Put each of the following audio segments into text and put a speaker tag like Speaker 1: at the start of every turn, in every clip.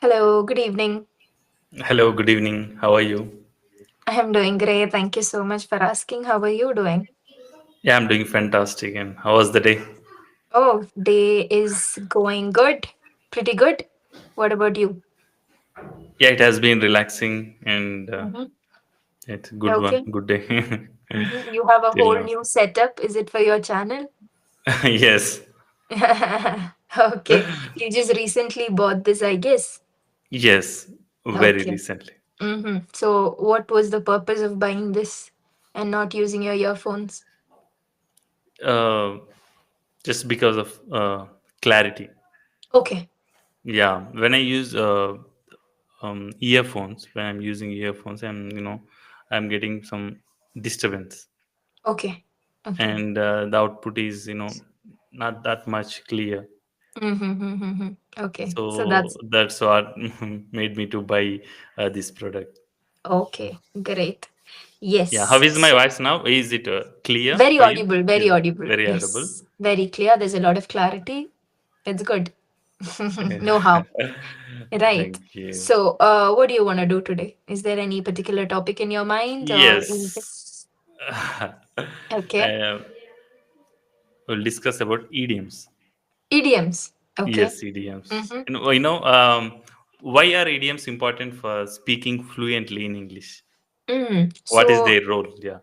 Speaker 1: Hello, good evening.
Speaker 2: Hello, good evening. How are you?
Speaker 1: I am doing great. Thank you so much for asking. How are you doing?
Speaker 2: Yeah, I'm doing fantastic. And how was the day?
Speaker 1: Oh, day is going good. Pretty good. What about you?
Speaker 2: Yeah, it has been relaxing and
Speaker 1: Mm-hmm.
Speaker 2: it's a good one,
Speaker 1: Okay.
Speaker 2: good day.
Speaker 1: You have a
Speaker 2: Till
Speaker 1: whole
Speaker 2: now.
Speaker 1: new setup. Is it for your channel?
Speaker 2: Yes,
Speaker 1: Okay. You just recently bought this, I guess.
Speaker 2: yes, very
Speaker 1: Okay.
Speaker 2: recently.
Speaker 1: So, what was the purpose of buying this and not using your earphones?
Speaker 2: Uh, just because of clarity.
Speaker 1: Okay.
Speaker 2: Yeah, when I use earphones, when I'm using earphones, I'm getting some disturbance,
Speaker 1: Okay. Okay.
Speaker 2: and the output is not that much clear.
Speaker 1: Okay. So
Speaker 2: So
Speaker 1: that's
Speaker 2: that's what made me to buy this product.
Speaker 1: okay. Great.
Speaker 2: Yeah, how
Speaker 1: Yes.
Speaker 2: is my
Speaker 1: So
Speaker 2: voice now? Is it clear
Speaker 1: very
Speaker 2: for you?
Speaker 1: audible, very
Speaker 2: Is it
Speaker 1: audible.
Speaker 2: very audible?
Speaker 1: Yes. Very clear. There's a lot of clarity. It's good. No
Speaker 2: Yeah.
Speaker 1: harm. Right.
Speaker 2: Thank you.
Speaker 1: So, what do you want to do today? Is there any particular topic in your mind or anything?
Speaker 2: Yes.
Speaker 1: Okay.
Speaker 2: We'll discuss about idioms.
Speaker 1: Idioms. Okay.
Speaker 2: Yes, idioms.
Speaker 1: Mm-hmm.
Speaker 2: Why are idioms important for speaking fluently in English? What is
Speaker 1: So,
Speaker 2: their role? Yeah.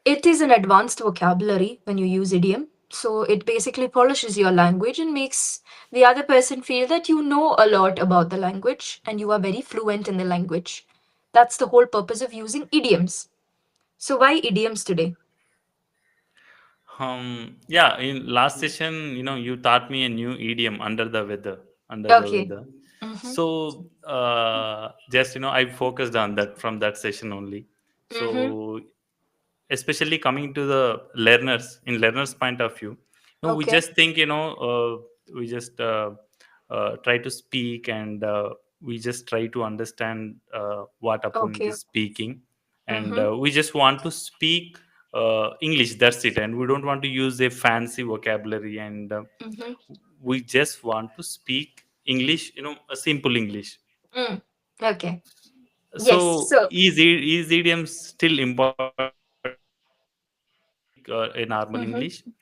Speaker 1: it is an advanced vocabulary when you use idiom. So it basically polishes your language and makes the other person feel that you know a lot about the language and you are very fluent in the language. That's the whole purpose of using idioms. So why idioms today?
Speaker 2: Yeah, in last session, you taught me a new idiom under the weather, under the
Speaker 1: Okay.
Speaker 2: weather.
Speaker 1: Mm-hmm.
Speaker 2: So, just, I focused on that from that session only.
Speaker 1: Mm-hmm.
Speaker 2: So, especially coming to the learners, in learners' point of view, we
Speaker 1: Okay.
Speaker 2: just think, we just try to speak and we just try to understand what opponent
Speaker 1: Okay.
Speaker 2: is speaking. And
Speaker 1: Mm-hmm.
Speaker 2: we just want to speak English, that's it, and we don't want to use a fancy vocabulary, and
Speaker 1: Mm-hmm.
Speaker 2: we just want to speak English, a simple English.
Speaker 1: Mm. Okay. Yes.
Speaker 2: So
Speaker 1: So
Speaker 2: is idiom still important in English, a normal English?
Speaker 1: mhm.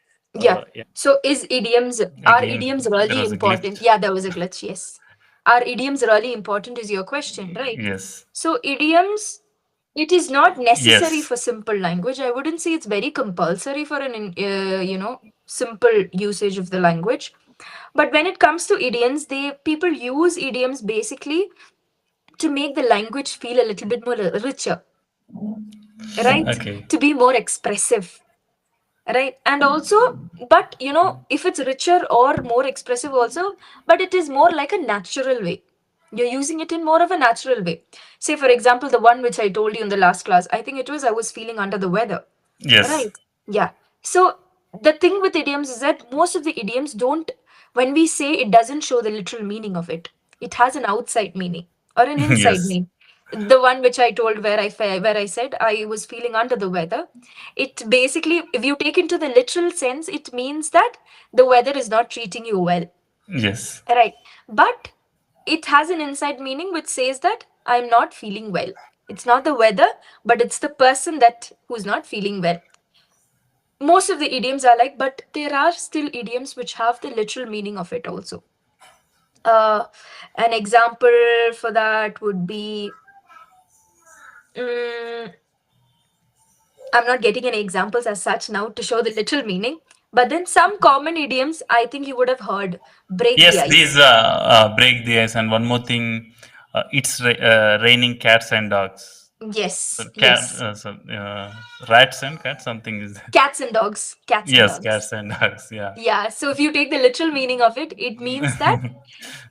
Speaker 2: Yeah,
Speaker 1: Yeah. So is idioms are
Speaker 2: again
Speaker 1: idioms
Speaker 2: there was a
Speaker 1: really
Speaker 2: glitch.
Speaker 1: important? Yeah, there was a glitch, yes. Are idioms really important is your question, right?
Speaker 2: Yes,
Speaker 1: So idioms, it is not necessary
Speaker 2: yes.
Speaker 1: for simple language. I wouldn't say it's very compulsory for simple usage of the language. But when it comes to idioms, they people use idioms basically to make the language feel a little bit more richer, right?
Speaker 2: Okay.
Speaker 1: To be more expressive, right? And also, but if it's richer or more expressive also, but it is more like a natural way. You're using it in more of a natural way. Say for example, the one which I told you in the last class, I think it was I was feeling under the weather,
Speaker 2: Yes.
Speaker 1: right? Yeah. So the thing with idioms is that most of the idioms don't, when we say, it doesn't show the literal meaning of it. It has an outside meaning or an inside
Speaker 2: Yes.
Speaker 1: meaning. The one which I told where where I said I was feeling under the weather, it basically, if you take into the literal sense, it means that the weather is not treating you well,
Speaker 2: Yes.
Speaker 1: right? But it has an inside meaning which says that I'm not feeling well. It's not the weather, but it's the person that who's not feeling well. Most of the idioms are like, but there are still idioms which have the literal meaning of it also. Uh, an example for that would be, mm, I'm not getting any examples as such now to show the literal meaning, but then some common idioms I think you would have heard: break the
Speaker 2: Yes, these
Speaker 1: ice.
Speaker 2: break the ice, and one more thing, it's raining cats and dogs. So
Speaker 1: Yes,
Speaker 2: cat,
Speaker 1: yes.
Speaker 2: rats and cats. Something is that.
Speaker 1: Cats and dogs. Cats and
Speaker 2: Yes,
Speaker 1: dogs.
Speaker 2: cats and dogs. Yeah.
Speaker 1: Yeah, so if you take the literal meaning of it, it means that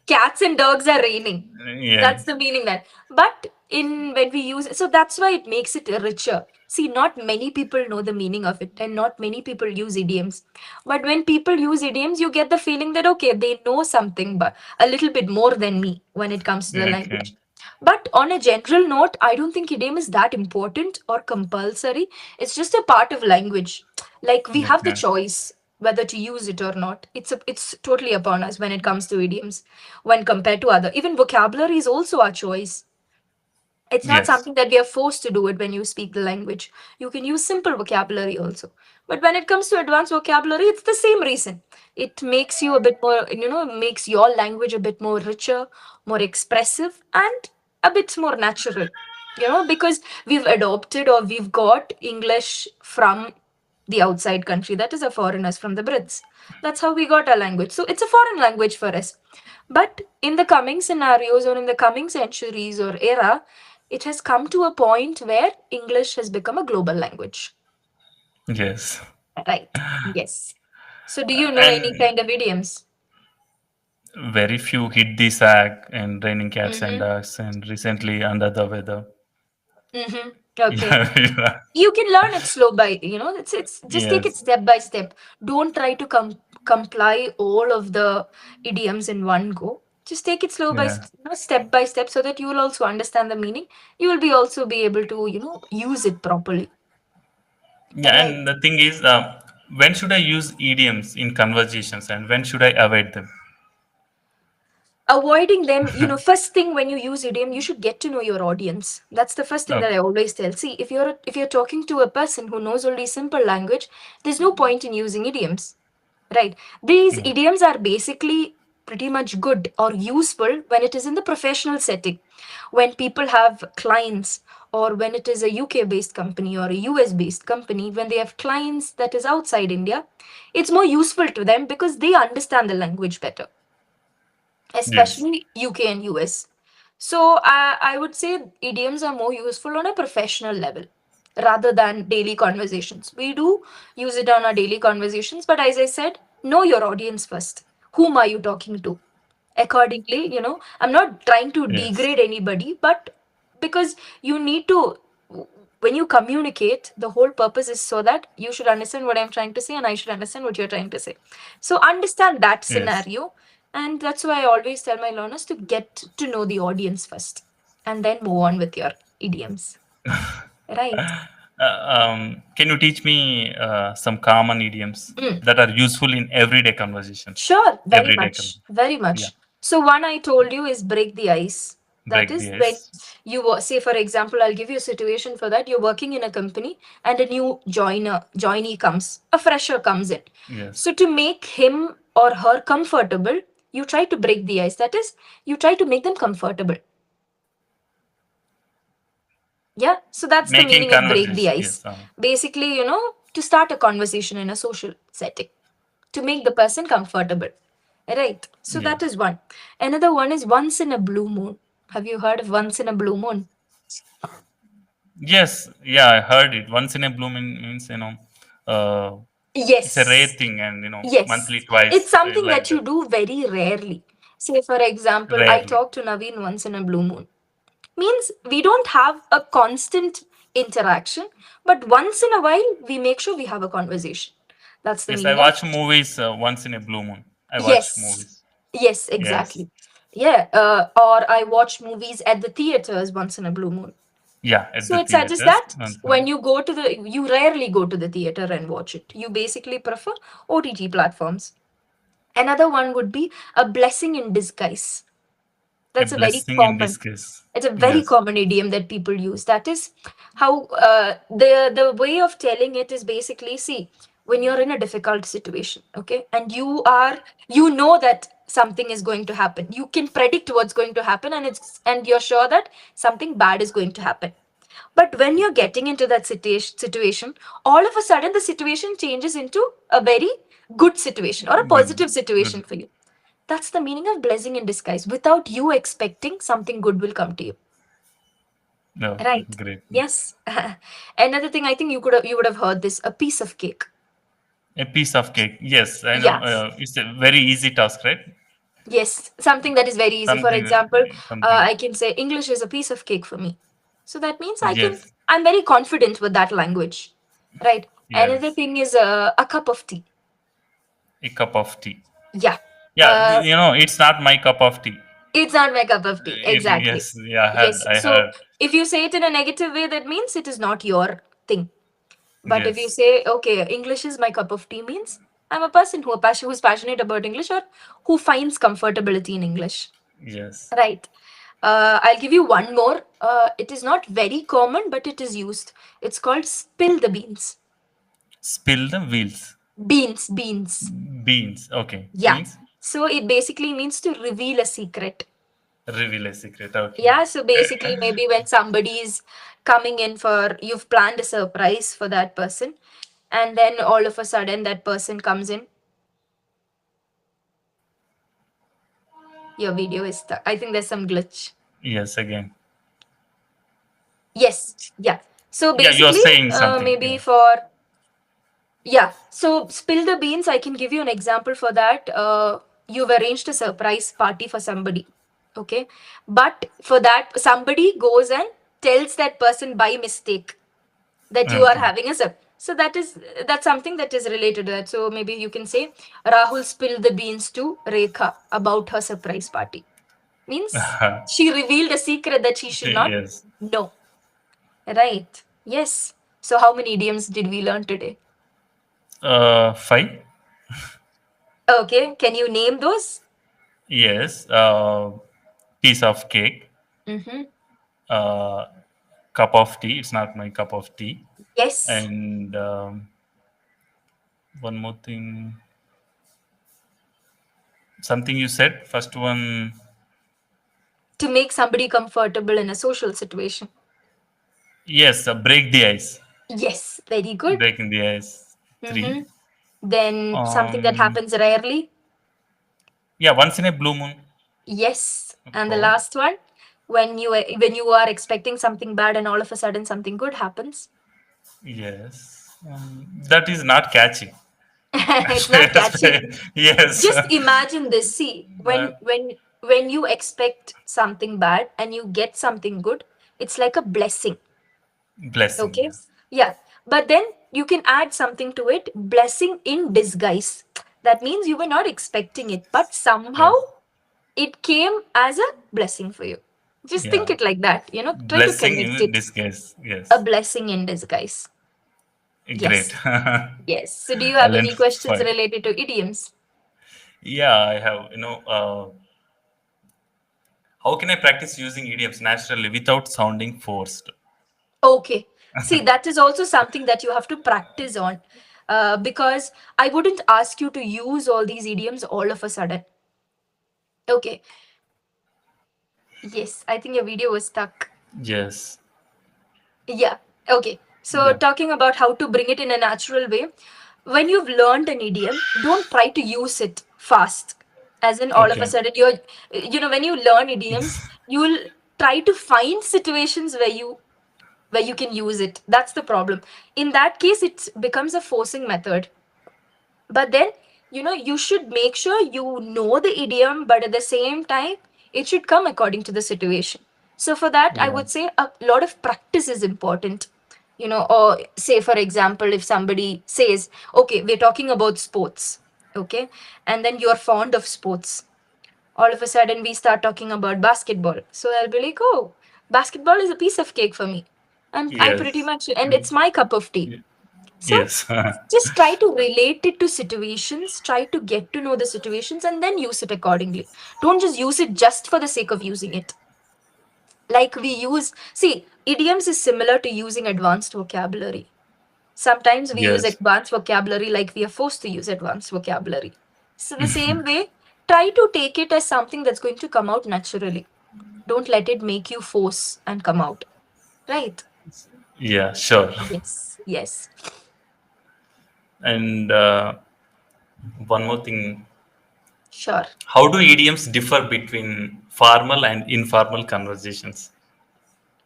Speaker 1: cats and dogs are raining.
Speaker 2: Yeah.
Speaker 1: That's the meaning that. But in when we use it, so that's why it makes it richer. See, not many people know the meaning of it, and not many people use idioms. But when people use idioms, you get the feeling that okay, they know something, but a little bit more than me when it comes to the
Speaker 2: Okay.
Speaker 1: language. But on a general note, I don't think idiom is that important or compulsory. It's just a part of language. Like we have the
Speaker 2: Okay.
Speaker 1: choice. whether to use it or not. It's totally upon us when it comes to idioms, when compared to other. Even vocabulary is also our choice. It's not
Speaker 2: Yes.
Speaker 1: something that we are forced to do it when you speak the language. You can use simple vocabulary also. But when it comes to advanced vocabulary, it's the same reason. It makes you a bit more, makes your language a bit more richer, more expressive, and a bit more natural. Because we've adopted or we've got English from the outside country. That is a foreigners from the Brits. That's how we got our language. So it's a foreign language for us. But in the coming scenarios or in the coming centuries or era, it has come to a point where English has become a global language.
Speaker 2: Yes.
Speaker 1: Right. Yes. So do you know any
Speaker 2: And
Speaker 1: kind of idioms?
Speaker 2: very few hit the sack and raining cats and
Speaker 1: Mm-hmm.
Speaker 2: dogs and recently under the weather.
Speaker 1: Mm-hmm. Okay.
Speaker 2: Yeah, yeah.
Speaker 1: You can learn it slow by, it's just take it
Speaker 2: Yes,
Speaker 1: step by step. Don't try to comply all of the idioms in one go. Just take it slow
Speaker 2: yeah,
Speaker 1: step by step, so that you will also understand the meaning. You will be also be able to, use it properly.
Speaker 2: yeah.
Speaker 1: Right.
Speaker 2: And the thing is, when should I use idioms in conversations, and when should I avoid them?
Speaker 1: Avoiding them, first thing when you use idiom, you should get to know your audience. That's the first thing that
Speaker 2: Okay.
Speaker 1: I always tell. See, if you're talking to a person who knows only simple language, there's no point in using idioms. Right. These
Speaker 2: Yeah.
Speaker 1: idioms are basically pretty much good or useful when it is in the professional setting, when people have clients, or when it is a UK based company or a US based company, when they have clients that is outside India, it's more useful to them because they understand the language better,
Speaker 2: Yes.
Speaker 1: especially UK and US. So I would say idioms are more useful on a professional level rather than daily conversations. We do use it on our daily conversations, but as I said, know your audience first. Whom are you talking to? Accordingly, I'm not trying to
Speaker 2: Yes.
Speaker 1: degrade anybody, but because you need to, when you communicate, the whole purpose is so that you should understand what I'm trying to say and I should understand what you're trying to say. So understand that
Speaker 2: Yes.
Speaker 1: scenario, and that's why I always tell my learners to get to know the audience first and then move on with your idioms. Right.
Speaker 2: Can you teach me some common idioms
Speaker 1: Mm.
Speaker 2: that are useful in everyday conversations?
Speaker 1: Sure, very
Speaker 2: Everyday
Speaker 1: much, very
Speaker 2: Yeah.
Speaker 1: much. So one I told you is break the ice. That
Speaker 2: Break
Speaker 1: is
Speaker 2: the
Speaker 1: when
Speaker 2: ice.
Speaker 1: say, for example, I'll give you a situation for that. You're working in a company and a new joinee comes, a fresher comes in.
Speaker 2: Yes.
Speaker 1: So to make him or her comfortable, you try to break the ice. That is, you try to make them comfortable. Yeah, so that's the
Speaker 2: Making
Speaker 1: meaning of break the
Speaker 2: conversation.
Speaker 1: ice.
Speaker 2: Yes.
Speaker 1: Basically, to start a conversation in a social setting, to make the person comfortable. Right. So
Speaker 2: Yeah.
Speaker 1: that is one. Another one is once in a blue moon. Have you heard of once in a blue moon?
Speaker 2: Yes. Yeah. I heard it. Once in a blue moon means uh, it's a rare
Speaker 1: Yes.
Speaker 2: thing, and monthly
Speaker 1: Yes. It's
Speaker 2: twice
Speaker 1: something
Speaker 2: like
Speaker 1: that you
Speaker 2: that.
Speaker 1: do very rarely. Say, for example, I
Speaker 2: Rarely.
Speaker 1: talk to Naveen once in a blue moon. Means we don't have a constant interaction, but once in a while, we make sure we have a conversation. That's the
Speaker 2: Yes, I
Speaker 1: meaning of
Speaker 2: watch movies once in a blue moon. I watch
Speaker 1: yes.
Speaker 2: movies.
Speaker 1: Yes,
Speaker 2: Yes.
Speaker 1: exactly. Yeah. Or I watch movies at the theaters once in a blue moon.
Speaker 2: Yeah, at
Speaker 1: So
Speaker 2: the
Speaker 1: it suggests
Speaker 2: theaters.
Speaker 1: that when you rarely go to the theater and watch it. You basically prefer OTT platforms. Another one would be a blessing in disguise.
Speaker 2: A
Speaker 1: That's a very
Speaker 2: blessing in
Speaker 1: common.
Speaker 2: disguise.
Speaker 1: It's a very
Speaker 2: Yes.
Speaker 1: common idiom that people use. That is how the way of telling it is basically, see, when you're in a difficult situation, okay, and you know that something is going to happen. You can predict what's going to happen, and you're sure that something bad is going to happen. But when you're getting into that situation, all of a sudden the situation changes into a very good situation or a
Speaker 2: Good.
Speaker 1: positive situation
Speaker 2: Good.
Speaker 1: for you. That's the meaning of blessing in disguise. Without you expecting, something good will come to you.
Speaker 2: No,
Speaker 1: Right.
Speaker 2: great.
Speaker 1: Yes. Another thing, I think you would have heard this, a piece of cake.
Speaker 2: A piece of cake. Yes, I know.
Speaker 1: Yeah.
Speaker 2: It's a very easy task, right?
Speaker 1: Yes. Something that is very easy. For
Speaker 2: Something.
Speaker 1: example,
Speaker 2: Something.
Speaker 1: I can say English is a piece of cake for me. So that means
Speaker 2: Yes.
Speaker 1: I'm very confident with that language. Right. Another
Speaker 2: Yes.
Speaker 1: thing is a cup of tea.
Speaker 2: A cup of tea.
Speaker 1: Yeah.
Speaker 2: Yeah,
Speaker 1: Uh,
Speaker 2: it's not my cup of tea.
Speaker 1: it's not my cup of tea. Exactly.
Speaker 2: Yes, yeah, I heard.
Speaker 1: Yes.
Speaker 2: I
Speaker 1: So
Speaker 2: heard.
Speaker 1: if you say it in a negative way, that means it is not your thing. But if you
Speaker 2: Yes.
Speaker 1: say, okay, English is my cup of tea, means I'm a person who's passionate about English or who finds comfortability in English.
Speaker 2: Yes.
Speaker 1: Right. I'll give you one more. It is not very common, but it is used. It's called spill the beans.
Speaker 2: Spill the wheels.
Speaker 1: Beans, beans.
Speaker 2: Beans. Okay.
Speaker 1: Yeah.
Speaker 2: Beans.
Speaker 1: So it basically means to reveal a secret.
Speaker 2: Reveal a secret. Okay.
Speaker 1: Yeah. So basically, maybe when somebody is coming in for, you've planned a surprise for that person, and then all of a sudden that person comes in. Your video is stuck. I think there's some glitch.
Speaker 2: Yes. Again.
Speaker 1: Yes. Yeah. So
Speaker 2: Yeah. You're
Speaker 1: basically,
Speaker 2: saying something.
Speaker 1: maybe
Speaker 2: Yeah.
Speaker 1: for, yeah. So spill the beans. I can give you an example for that. You've arranged a surprise party for somebody. Okay. But for that, somebody goes and tells that person by mistake that you are
Speaker 2: Okay.
Speaker 1: having a sub. So that's something that is related to that. So maybe you can say Rahul spilled the beans to Rekha about her surprise party. Means she revealed a secret that she should not
Speaker 2: Yes.
Speaker 1: know. Right. Yes. So how many idioms did we learn today?
Speaker 2: Five.
Speaker 1: Okay. Can you name those?
Speaker 2: Yes. Piece of cake.
Speaker 1: Mm-hmm.
Speaker 2: Uh, cup of tea. It's not my cup of tea.
Speaker 1: Yes.
Speaker 2: And one more thing. Something you said. First one.
Speaker 1: To make somebody comfortable in a social situation.
Speaker 2: Yes. Break the ice.
Speaker 1: Yes. Very good.
Speaker 2: Breaking the ice. Three.
Speaker 1: Mm-hmm. Then something that
Speaker 2: Um.
Speaker 1: happens rarely.
Speaker 2: Yeah. Once in a blue moon.
Speaker 1: Yes. And the
Speaker 2: Four.
Speaker 1: last one, when you are expecting something bad and all of a sudden something good happens.
Speaker 2: Yes. That is not catchy.
Speaker 1: It's not catchy.
Speaker 2: Yes.
Speaker 1: Just imagine this. See, when
Speaker 2: But
Speaker 1: when when you expect something bad and you get something good, it's like a blessing.
Speaker 2: blessing.
Speaker 1: Okay? Yeah. But then you can add something to it, blessing in disguise. That means you were not expecting it, but somehow
Speaker 2: Yes.
Speaker 1: it came as a blessing for you. Just think
Speaker 2: Yeah.
Speaker 1: it like that, try to
Speaker 2: Blessing
Speaker 1: connect
Speaker 2: in
Speaker 1: it.
Speaker 2: disguise.
Speaker 1: A
Speaker 2: Yes.
Speaker 1: blessing in disguise.
Speaker 2: Great.
Speaker 1: Yes.
Speaker 2: I
Speaker 1: Yes. So do you have
Speaker 2: learned
Speaker 1: any questions
Speaker 2: five.
Speaker 1: related to idioms?
Speaker 2: Yeah, I have. How can I practice using idioms naturally without sounding forced?
Speaker 1: Okay. See, that is also something that you have to practice on. Because I wouldn't ask you to use all these idioms all of a sudden. Okay. Yes, I think your video was stuck.
Speaker 2: Yes.
Speaker 1: Yeah. Okay. So,
Speaker 2: Yeah.
Speaker 1: talking about how to bring it in a natural way, when you've learned an idiom, don't try to use it fast. As in, all of a
Speaker 2: Okay.
Speaker 1: sudden, when you learn idioms, you will try to find situations where you can use it. That's the problem. In that case, it becomes a forcing method. But then, you should make sure you know the idiom, but at the same time, it should come according to the situation. So for that, I
Speaker 2: Yeah.
Speaker 1: would say a lot of practice is important. Or say, for example, if somebody says, okay, we're talking about sports, okay, and then you're fond of sports, all of a sudden we start talking about basketball. So I'll be like, oh, basketball is a piece of cake for me. I pretty
Speaker 2: Yes.
Speaker 1: much, and it's my cup of tea.
Speaker 2: Y-
Speaker 1: So
Speaker 2: Yes.
Speaker 1: just try to relate it to situations, try to get to know the situations, and then use it accordingly. Don't just use it just for the sake of using it. Like see, idioms is similar to using advanced vocabulary. Sometimes we use
Speaker 2: Yes.
Speaker 1: advanced vocabulary like we are forced to use advanced vocabulary. So, the same way, try to take it as something that's going to come out naturally. Don't let it make you force and come out. Right?
Speaker 2: Yeah. Sure.
Speaker 1: Yes, yes,
Speaker 2: And one more thing.
Speaker 1: sure.
Speaker 2: How do idioms differ between formal and informal conversations?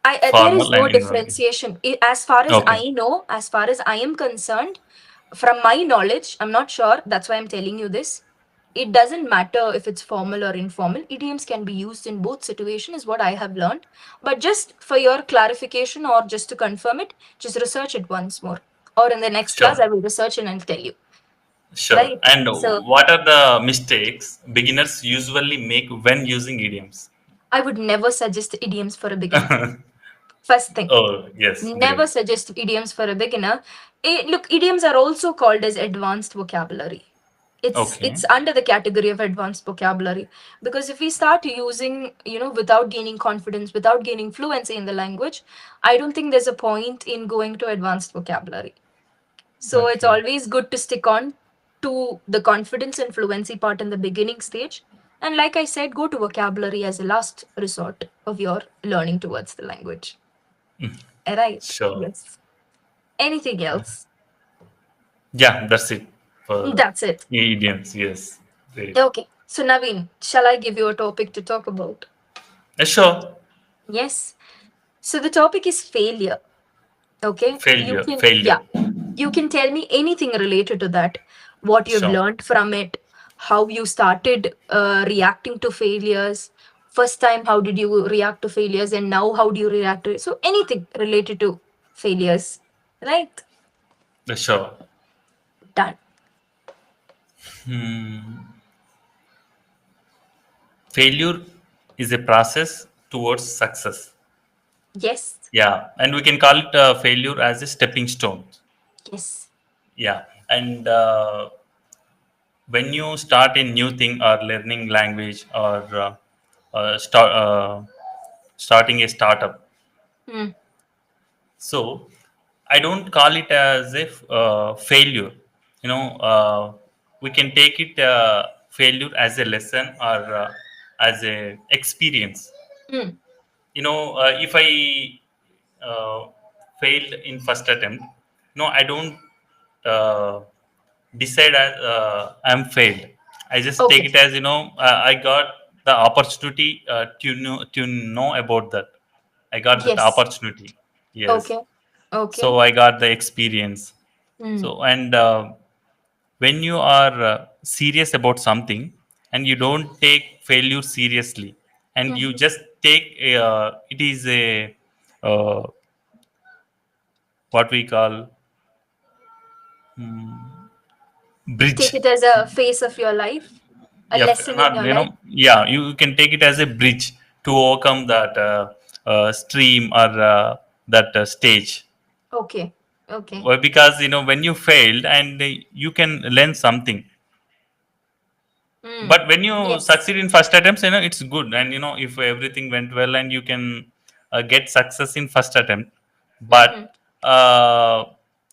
Speaker 1: There is
Speaker 2: Formal
Speaker 1: no
Speaker 2: and informal.
Speaker 1: differentiation. As far as
Speaker 2: Okay.
Speaker 1: I know, as far as I am concerned, from my knowledge, I'm not sure. That's why I'm telling you this. It doesn't matter if it's formal or informal. Idioms can be used in both situations, is what I have learned. But just for your clarification or just to confirm it, just research it once more. Or in the next class,
Speaker 2: Sure.
Speaker 1: I will research it and tell you.
Speaker 2: Sure.
Speaker 1: Right?
Speaker 2: And
Speaker 1: So
Speaker 2: what are the mistakes beginners usually make when using idioms?
Speaker 1: I would never suggest idioms for a beginner. First thing.
Speaker 2: Oh, yes,
Speaker 1: Never
Speaker 2: great.
Speaker 1: suggest idioms for a beginner. Look, idioms are also called as advanced vocabulary.
Speaker 2: Okay.
Speaker 1: It's under the category of advanced vocabulary, because if we start using, without gaining confidence, without gaining fluency in the language, I don't think there's a point in going to advanced vocabulary. So it's
Speaker 2: Okay.
Speaker 1: always good to stick on to the confidence and fluency part in the beginning stage. And like I said, go to vocabulary as a last resort of your learning towards the language. Right.
Speaker 2: Sure.
Speaker 1: Yes. Anything else?
Speaker 2: Yeah, that's it for
Speaker 1: That's it.
Speaker 2: idioms. Yes. Great.
Speaker 1: Okay. So Naveen, shall I give you a topic to talk about?
Speaker 2: Sure.
Speaker 1: Yes. So the topic is failure. Okay. You
Speaker 2: Failure.
Speaker 1: can, yeah,
Speaker 2: Failure.
Speaker 1: you can tell me anything related to that. What you've
Speaker 2: Sure.
Speaker 1: learned from it, how you started reacting to failures. First time, how did you react to failures, and now how do you react to it? So anything related to failures, right?
Speaker 2: Sure.
Speaker 1: Done.
Speaker 2: Hmm. Failure is a process towards success.
Speaker 1: Yes.
Speaker 2: Yeah, and we can call it failure as a stepping stone.
Speaker 1: Yes.
Speaker 2: Yeah, and when you start a new thing or learning language or starting a startup,
Speaker 1: Hmm.
Speaker 2: so I don't call it as a failure. You know, we can take it failure as a lesson or as a experience.
Speaker 1: Hmm.
Speaker 2: If I uh, failed in first attempt, no, I don't uh, decide as I'm failed. I just take
Speaker 1: Okay.
Speaker 2: it as I got the opportunity to know about that. I got that
Speaker 1: Yes.
Speaker 2: opportunity. Yes.
Speaker 1: Okay. Okay.
Speaker 2: So I got the experience.
Speaker 1: Hmm.
Speaker 2: So, and when you are serious about something and you don't take failure seriously, and you
Speaker 1: Mhm.
Speaker 2: just take it is a uh, what we call
Speaker 1: Take
Speaker 2: bridge.
Speaker 1: it as a phase of your life, a
Speaker 2: Yeah,
Speaker 1: lesson in
Speaker 2: not
Speaker 1: your life.
Speaker 2: yeah, you can take it as a bridge to overcome that stream or that stage.
Speaker 1: Okay. Okay.
Speaker 2: Well, because when you failed and you can learn something.
Speaker 1: Hmm.
Speaker 2: But when you
Speaker 1: Yes.
Speaker 2: succeed in first attempts, it's good. And if everything went well and you can get success in first attempt.
Speaker 1: Mm-hmm.
Speaker 2: But uh,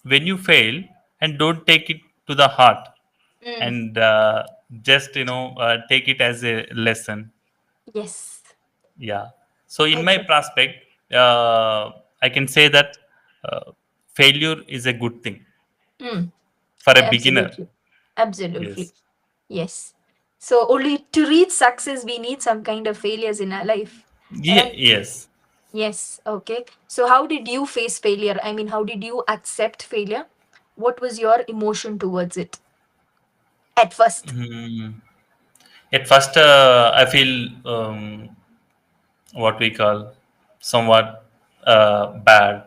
Speaker 2: when you fail, and don't take it to the heart,
Speaker 1: Mm.
Speaker 2: and just take it as a lesson.
Speaker 1: Yes.
Speaker 2: Yeah. So in my
Speaker 1: Okay.
Speaker 2: prospect, I can say that failure is a good thing
Speaker 1: Mm.
Speaker 2: for a beginner.
Speaker 1: Absolutely. Absolutely.
Speaker 2: Yes.
Speaker 1: Yes. So only to reach success, we need some kind of failures in our life. Right?
Speaker 2: Yes.
Speaker 1: Yes. Okay. So how did you face failure? I mean, how did you accept failure? What was your emotion towards it at first?
Speaker 2: Hmm. At first, I feel what we call somewhat bad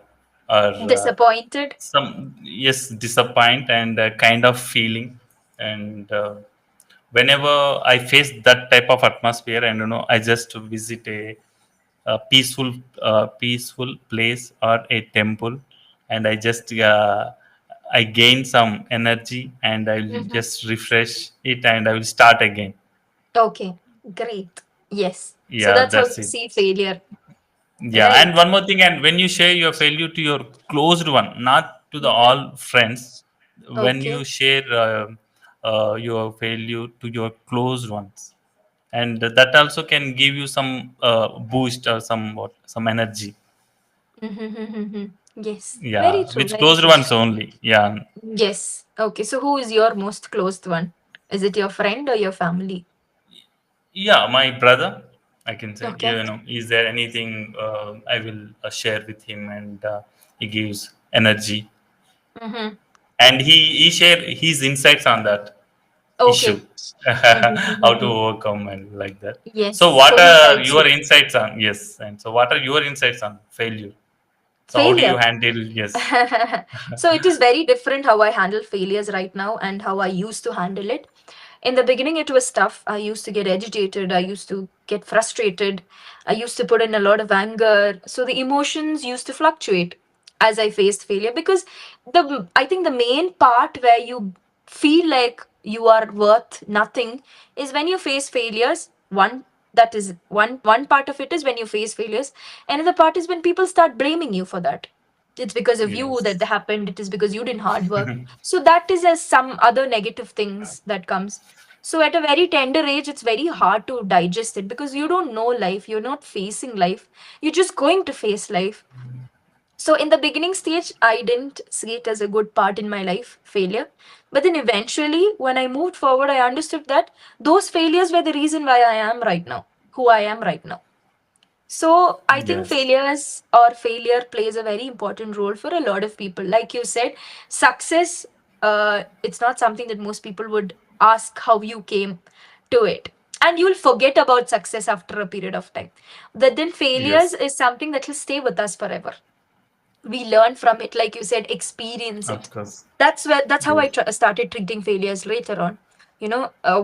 Speaker 2: or
Speaker 1: Disappointed?
Speaker 2: some, yes, disappoint and kind of feeling. And whenever I face that type of atmosphere, and I just visit a peaceful place or a temple, and I gain some energy, and I will
Speaker 1: Mm-hmm.
Speaker 2: just refresh it, and I will start again.
Speaker 1: Okay. Great. Yes. So
Speaker 2: Yeah,
Speaker 1: that's how
Speaker 2: that's
Speaker 1: you
Speaker 2: it.
Speaker 1: see failure.
Speaker 2: Yeah, and
Speaker 1: Right.
Speaker 2: one more thing, and when you share your failure to your closed one, not to the
Speaker 1: Mm-hmm.
Speaker 2: all friends, when
Speaker 1: Okay.
Speaker 2: you share your failure to your closed ones, and that also can give you some boost or some energy.
Speaker 1: Mm-hmm. Yes. Very
Speaker 2: Yeah,
Speaker 1: true.
Speaker 2: with
Speaker 1: Very
Speaker 2: closed
Speaker 1: true.
Speaker 2: ones only. Yeah,
Speaker 1: Yes. Okay. So who is your most closed one? Is it your friend or your family?
Speaker 2: yeah, my brother. I can say,
Speaker 1: Okay.
Speaker 2: is there anything I will share with him, and he gives energy,
Speaker 1: Mm-hmm.
Speaker 2: and he share his insights on that issue,
Speaker 1: Okay.
Speaker 2: how to
Speaker 1: Mm-hmm.
Speaker 2: overcome and like that.
Speaker 1: Yes.
Speaker 2: So what
Speaker 1: So he
Speaker 2: are
Speaker 1: guides
Speaker 2: your
Speaker 1: you.
Speaker 2: insights on, yes, and so what are your insights on failure? So how do you
Speaker 1: Failure.
Speaker 2: handle, yes.
Speaker 1: So it is very different how I handle failures right now and how I used to handle it. In the beginning, it was tough. I used to get agitated. I used to get frustrated. I used to put in a lot of anger. So the emotions used to fluctuate as I faced failure, because I think the main part where you feel like you are worth nothing is when you face failures. That is one part of it is when you face failures. Another part is when people start blaming you for that. It's because of you that
Speaker 2: Yes.
Speaker 1: happened. It is because you did hard work. So that is as some other negative things that comes. So at a very tender age, it's very hard to digest it because you don't know life. You're not facing life. You're just going to face life. So in the beginning stage, I didn't see it as a good part in my life, failure. But then eventually, when I moved forward, I understood that those failures were the reason why I am right now, who I am right now. So I think
Speaker 2: Yes.
Speaker 1: failure plays a very important role for a lot of people. Like you said, success, it's not something that most people would ask how you came to it. And you'll forget about success after a period of time. But then failures
Speaker 2: Yes.
Speaker 1: is something that will stay with us forever. We learn from it, like you said, experience it.
Speaker 2: Of course.
Speaker 1: That's how I
Speaker 2: Yes.
Speaker 1: started treating failures later on.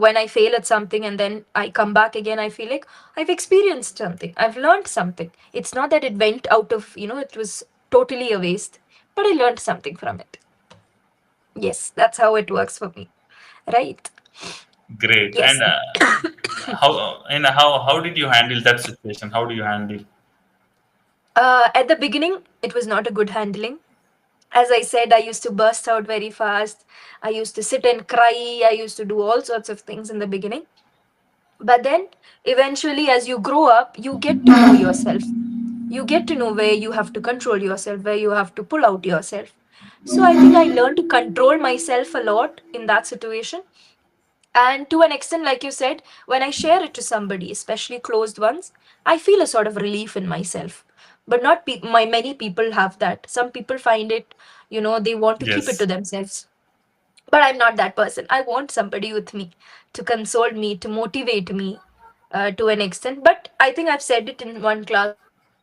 Speaker 1: When I fail at something and then I come back again, I feel like I've experienced something, I've learned something. It's not that it went out of, it was totally a waste, but I learned something from it. Yes, that's how it works for me. Right.
Speaker 2: Great.
Speaker 1: Yes.
Speaker 2: How did you handle that situation? How do you handle?
Speaker 1: At the beginning it was not a good handling. As I said, I used to burst out very fast. I used to sit and cry. I used to do all sorts of things in the beginning. But then, eventually, as you grow up, you get to know yourself. You get to know where you have to control yourself, where you have to pull out yourself. So I think I learned to control myself a lot in that situation. And to an extent, like you said, when I share it to somebody, especially closed ones, I feel a sort of relief in myself. But not my many people have that. Some people find it, they want to keep it
Speaker 2: Yes.
Speaker 1: to themselves. But I'm not that person. I want somebody with me to console me, to motivate me to an extent. But I think I've said it in one class